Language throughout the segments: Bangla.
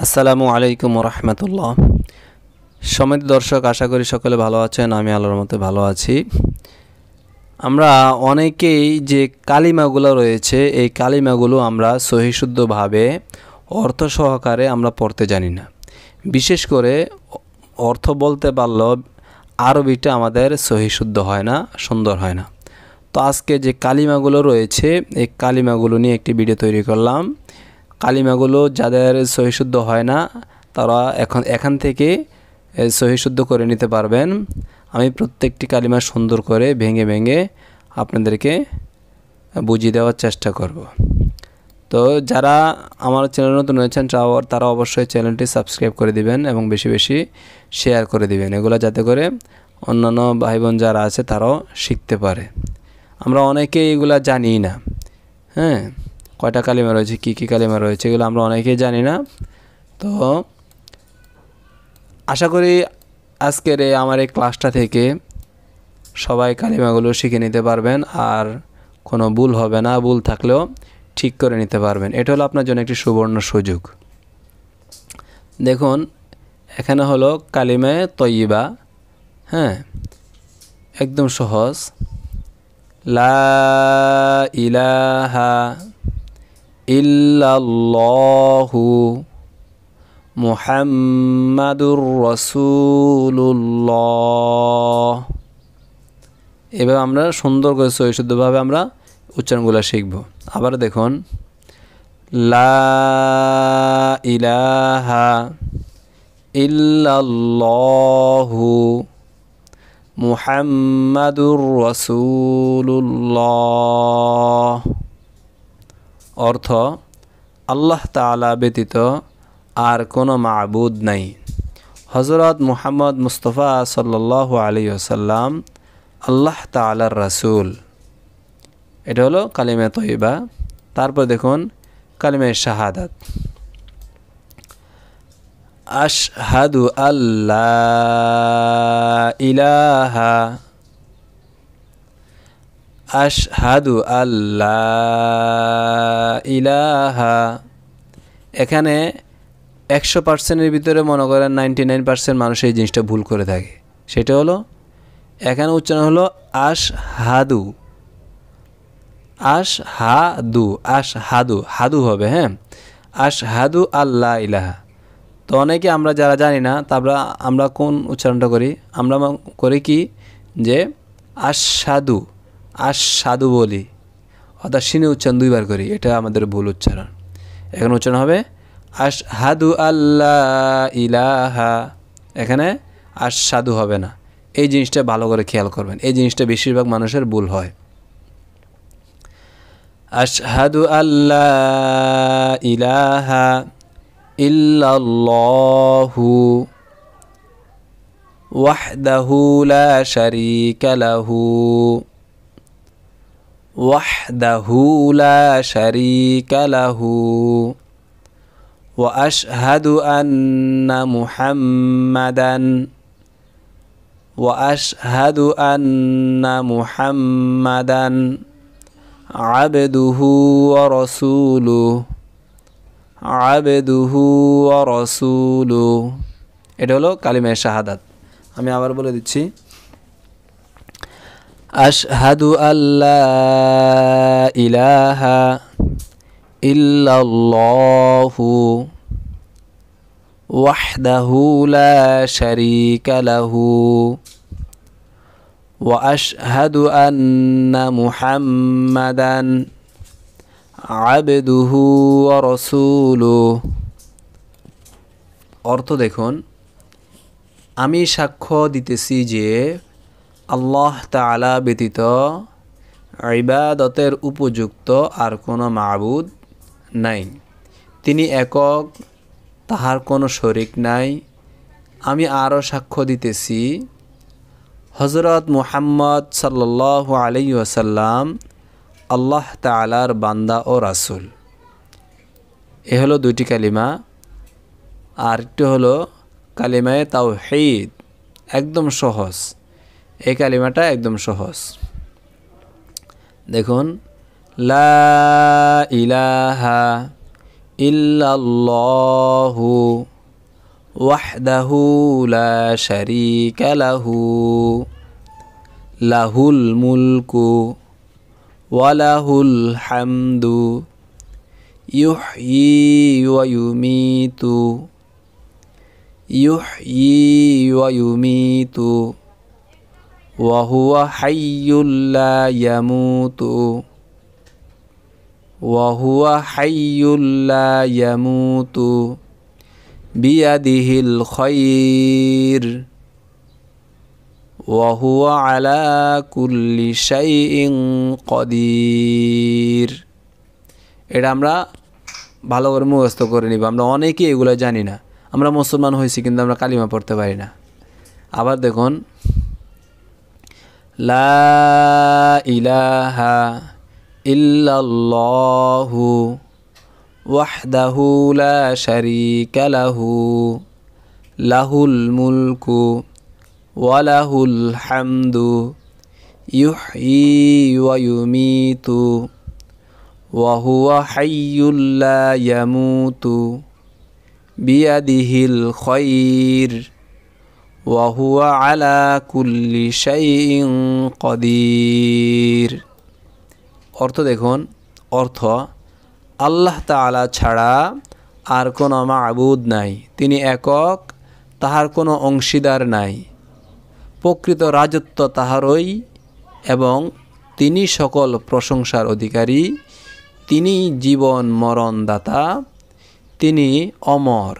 আসসালামু আলাইকুম রহমতুল্লাহ। সম্মানিত দর্শক, আশা করি সকলে ভালো আছেন। আমি আল্লাহর মতে ভালো আছি। আমরা অনেকেই যে কালিমাগুলো রয়েছে, এই কালিমাগুলো আমরা সহিশুদ্ধভাবে অর্থ সহকারে আমরা পড়তে জানি না। বিশেষ করে অর্থ বলতে পারলেও আরবিটা আমাদের সহিশুদ্ধ হয় না, সুন্দর হয় না। তো আজকে যে কালিমাগুলো রয়েছে, এই কালিমাগুলো নিয়ে একটি ভিডিও তৈরি করলাম। কালিমাগুলো যাদের সহিশুদ্ধ হয় না, তারা এখান থেকে সহিশুদ্ধ করে নিতে পারবেন। আমি প্রত্যেকটি কালিমা সুন্দর করে ভেঙে ভেঙে আপনাদেরকে বুঝিয়ে দেওয়ার চেষ্টা করব। তো যারা আমার চ্যানেল নতুন হয়েছেন তারা অবশ্যই চ্যানেলটি সাবস্ক্রাইব করে দিবেন এবং বেশি বেশি শেয়ার করে দিবেন, এগুলো যাতে করে অন্যান্য ভাই বোন যারা আছে তারাও শিখতে পারে। আমরা অনেকেই এগুলা জানি না। হ্যাঁ, কয়টা কালিমা রয়েছে, কী কী কালিমা রয়েছে, এগুলো আমরা অনেকেই জানি না। তো আশা করি আজকের আমার এই ক্লাসটা থেকে সবাই কালিমাগুলো শিখে নিতে পারবেন, আর কোনো ভুল হবে না, ভুল থাকলেও ঠিক করে নিতে পারবেন। এটা হলো আপনার জন্য একটি সুবর্ণ সুযোগ। দেখুন, এখানে হলো কালিমা তয়্যিবা। হ্যাঁ, একদম সহজ। লা ইলাহা ইল্লাল্লাহু মুহাম্মাদুর রাসূলুল্লাহ। এভাবে আমরা সুন্দর করে সহিশুদ্ধভাবে আমরা উচ্চারণগুলো শিখব। আবার দেখুন, লা ইলাহা ইল্লাল্লাহু মুহাম্মাদুর রাসূলুল্লাহ। অর্থ, আল্লাহ তাআলা ব্যতীত আর কোনো মাবুদ নাই। হযরত মুহাম্মদ মুস্তাফা সাল্লাল্লাহু আলাইহি ওয়াসাল্লাম আল্লাহ তাআলার রাসূল। এটা হলো কালিমা তয়্যিবা। তারপর দেখুন কালিমা শাহাদাত। আশহাদু আল্লা ইলাহা আশহাদু আল্লা ইলাহা। এখানে 100%-এর ভিতরে মনে করেন 99% মানুষ এই জিনিসটা ভুল করে থাকে। সেটা হলো, এখানে উচ্চারণ হলো আশহাদু, আশহাদু, আশহাদু, হাদু হবে। হ্যাঁ, আশহাদু আল্লা ইলাহা। তো অনেকে আমরা যারা জানি না, তারপরে আমরা কোন উচ্চারণটা করি? আমরা করি কি যে আশহাদু, আশহাদু বলি, অর্থাৎ সিনে উচ্চারণ দুইবার করি। এটা আমাদের ভুল উচ্চারণ। এখন উচ্চারণ হবে আশহাদু আল্লা ইলাহা। এখানে আশহাদু হবে না। এই জিনিসটা ভালো করে খেয়াল করবেন। এই জিনিসটা বেশিরভাগ মানুষের ভুল হয়। আশহাদু আল্লা ইলাহা ইল্লাল্লাহু ওয়াহদাহু লা শারীকা লাহু ওয়াহদাহু লা শারীকা লাহু ওয়া আশহাদু আন্না মুহাম্মাদান ওয়া আশহাদু আন্না মুহাম্মাদান আবদুহু ওয়া রাসূলুহু আবদুহু ওয়া রাসূলুহু। এটা হলো কালিমা শাহাদাত। আমি আবার বলে দিচ্ছি, আশহাদু আল্লা ইলাহা ইল্লাল্লাহু ওয়াহদাহু লা শারীকা লাহু ওয়া আশহাদু আন্না মুহাম্মাদান আবদুহু ওয়া রাসূলুহু। অর্থ দেখুন, আমি সাক্ষ্য দিতেছি যে আল্লাহ তাআলা ব্যতীত ইবাদতের উপযুক্ত আর কোনো মাবুদ নাই। তিনি একক, তাহার কোনো শরীক নাই। আমি আরও সাক্ষ্য দিতেছি হযরত মুহাম্মদ সাল্লাল্লাহু আলাইহি ওয়াসাল্লাম আল্লাহ তাআলার বান্দা ও রাসূল। এ হলো দুইটি কালিমা। আর একটি হলো কালিমায়ে তাওহীদ। একদম সহজ, এই কালিমাটা একদম সহজ। দেখুন, লা ইলাহা ইল্লাল্লাহু ওয়াহদাহু লা শারীকা লাহু লাহুল মুলকু ওয়া লাহুল হামদু ইউহয়ী ওয়া ইউমীতু ওয়া হুয়া হাইয়্যুল লা ইয়ামুতু বিয়াদিহিল খায়র ওয়া হুয়া আলা কুল্লি শাইইন কাদির। এটা আমরা ভালো করে মুখস্থ করে নিব। আমরা অনেকেই এগুলো জানি না। আমরা মুসলমান হয়েছি কিন্তু আমরা কালিমা পড়তে পারি না। আবার দেখুন, লা ইলাহা ইল্লাল্লাহু ওয়াহদাহু লা শারীকা লাহু লাহুল মুলকু ওয়া লাহুল হামদু ইউহয়ী ওয়া ইউমীতু ওয়া হুয়া হাইয়্যুল লা ইয়ামুতু বিয়াদিহিল খায়র ওয়া হুয়া আলা কুল্লি শাইইন কাদির। অর্থ দেখুন, অর্থ আল্লাহ তাআলা ছাড়া আর কোনো মাবুদ নাই, তিনি একক, তাহার কোনো অংশীদার নাই, প্রকৃত রাজত্ব তাহারই এবং তিনি সকল প্রশংসার অধিকারী, তিনি জীবন মরণ দাতা, তিনি অমর,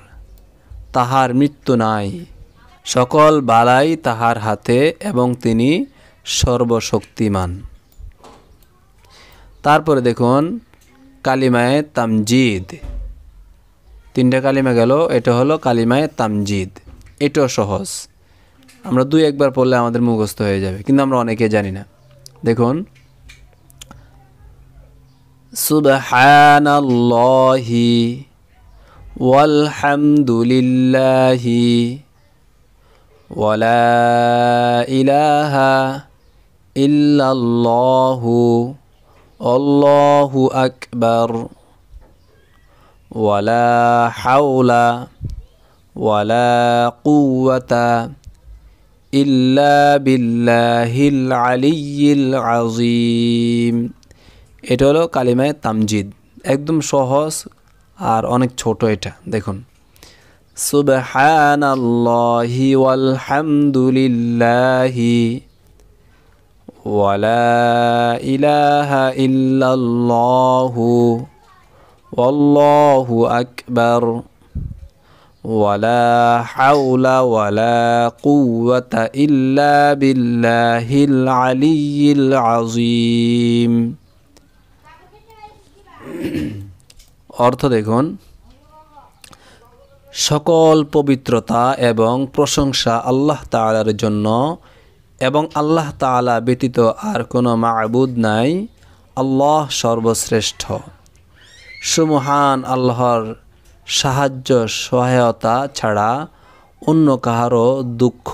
তাহার মৃত্যু নাই, সকল বালাই তাহার হাতে এবং তিনি সর্বশক্তিমান। তারপরে দেখুন কালিমায়ে তামজিদ, তিনটা কালিমা গেল। এটা হলো কালিমায়ে তামজিদ, এটাও সহজ, আমরা দুই একবার পড়লে আমাদের মুখস্থ হয়ে যাবে, কিন্তু আমরা অনেকে জানি না। দেখুন, সুবহানাল্লাহি ওয়াল হামদুলিল্লাহি ওয়া লা ইলাহা ইল্লাল্লাহু আল্লাহু আকবার ওয়া লা হাওলা ওয়া লা কুওয়াতা ইল্লা বিল্লাহিল আলিয়্যিল আযীম। এটা হলো কালিমায়ে তামজিদ, একদম সহজ আর অনেক ছোট। এটা দেখুন, সুবহানাল্লাহি ওয়াল হামদুলিল্লাহি ওয়া লা ইলাহা ইল্লাল্লাহু আল্লাহু আকবার ওয়া লা হাওলা ওয়া লা কুওয়াতা ইল্লা বিল্লাহিল আলিয়্যিল আযীম। অর্থ দেখুন, সকল পবিত্রতা এবং প্রশংসা আল্লাহ তাআলার জন্য এবং আল্লাহ তাআলা ব্যতীত আর কোনো মাবুদ নাই। আল্লাহ সর্বশ্রেষ্ঠ। সুমহান আল্লাহর সাহায্য সহায়তা ছাড়া অন্য কাহারও দুঃখ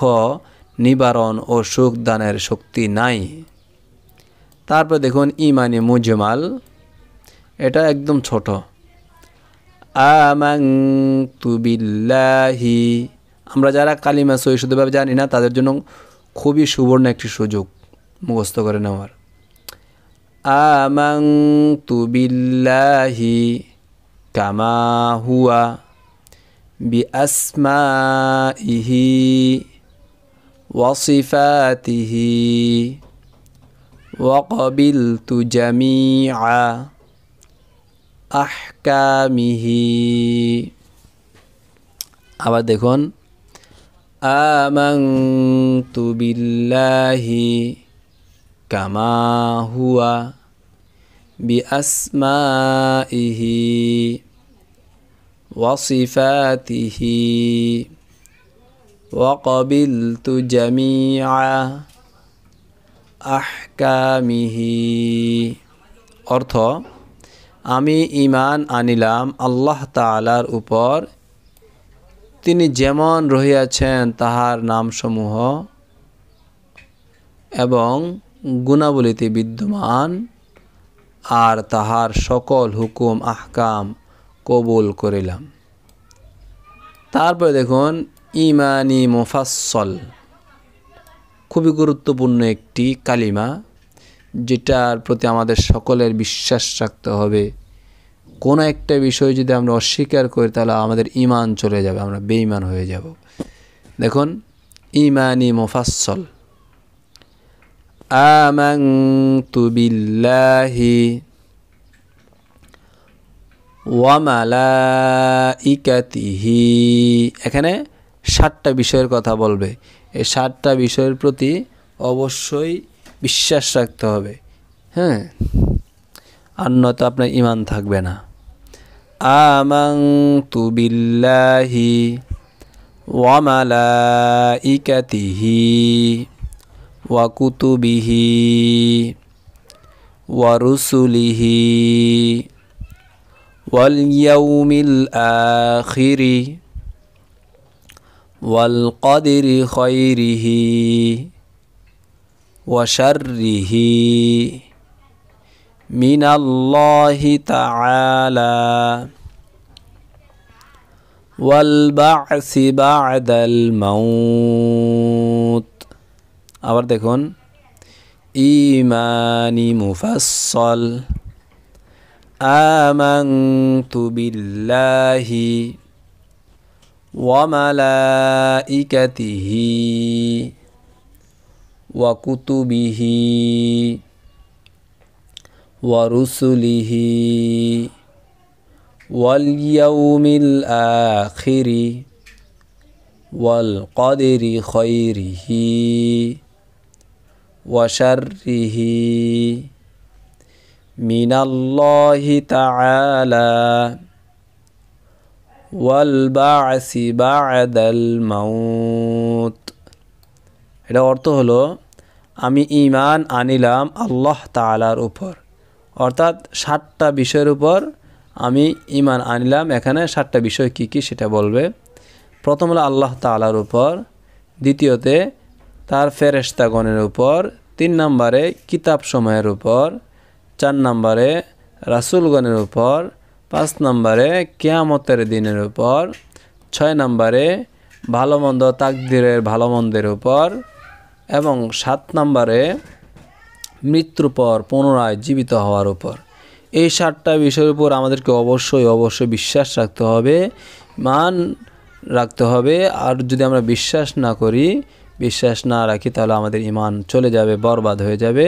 নিবারণ ও সুখ দানের শক্তি নাই। তারপর দেখুন ইমানি মুজমাল, এটা একদম ছোট। আমানতু বিল্লাহি, আমরা যারা কালিমা সহি শুদ্ধভাবে জানি না তাদের জন্য খুবই সুবর্ণ একটি সুযোগ মুখস্থ করে নেওয়ার। আমানতু বিল্লাহি কামা হুয়া বিআসমাইহি ওয়া সিফাতিহি ওয়া ক্বাবিলতু জামিআ আহকামিহি। আবার দেখুন, আমানতু বিল্লাহি কামা হুয়া বিআসমাইহি ওয়া সিফাতিহি ওয়া ক্বাবিলতু জামিআ আহকামিহি। অর্থ, আমি ঈমান আনিলাম আল্লাহ তাআলার উপর, তিনি যেমন রহিয়াছেন তাহার নামসমূহ এবং গুণাবলীতে বিদ্যমান, আর তাহার সকল হুকুম আহকাম কবুল করিলাম। তারপরে দেখুন ইমানি মুফাসসল, খুবই গুরুত্বপূর্ণ একটি কালিমা, যেটার প্রতি আমাদের সকলের বিশ্বাস রাখতে হবে। কোনো একটা বিষয় যদি আমরা অস্বীকার করি তাহলে আমাদের ঈমান চলে যাবে, আমরা বেঈমান হয়ে যাব। দেখুন ইমানি মুফাসসল, আমানতু বিল্লাহি ওয়া মালাইকাতিহি, এখানে 7টা বিষয়ের কথা বলবে। এই 7টা বিষয়ের প্রতি অবশ্যই বিশ্বাস রাখতে হবে, হ্যাঁ, আর নয়তো আপনার ঈমান থাকবে না। আমানতু বিল্লাহি ওয়া মালাইকাতিহি ওয়া কুতুবিহি ওয়া রুসুলিহি ওয়াল ইয়াউমিল আখিরি ওয়াল কদরি খায়রিহি ওয়া শাররিহি মিনাল্লাহি তাআলা ওয়াল বা'সি বা'দাল মাউত। আবার দেখুন ইমানি মুফাসসল, আমানতু বিল্লাহি ওয়া মালাইকাতিহি ওয়া কুতুবিহি ওয়া রুসুলিহি ওয়াল ইয়াউমিল আখিরি ওয়াল কদরি খায়রিহি ওয়া শাররিহি মিনাল্লাহি তাআলা ওয়াল বা'সি বা'দাল মাউত। এটা অর্থ হলো আমি ঈমান আনিলাম আল্লাহ তাআলার উপর, অর্থাৎ 7টা বিষয়ের উপর আমি ঈমান আনিলাম। এখানে 7টা বিষয় কি কি সেটা বলবে। প্রথম হলো আল্লাহ তাআলার উপর, দ্বিতীয়তে তার ফেরেশতাগণের উপর, 3 নম্বরে কিতাব সময়ের উপর, 4 নম্বরে রাসূলগণের উপর, 5 নম্বরে কিয়ামতের দিনের উপর, 6 নম্বরে ভালো মন্দ তাকদীরের ভালো মন্দের উপর, এবং 7 নম্বরে মৃত্যুর পর পুনরায় জীবিত হওয়ার উপর। এই 7টা বিষয়ের উপর আমাদেরকে অবশ্যই বিশ্বাস রাখতে হবে, মান রাখতে হবে। আর যদি আমরা বিশ্বাস না করি, বিশ্বাস না রাখি, তাহলে আমাদের ঈমান চলে যাবে, বরবাদ হয়ে যাবে।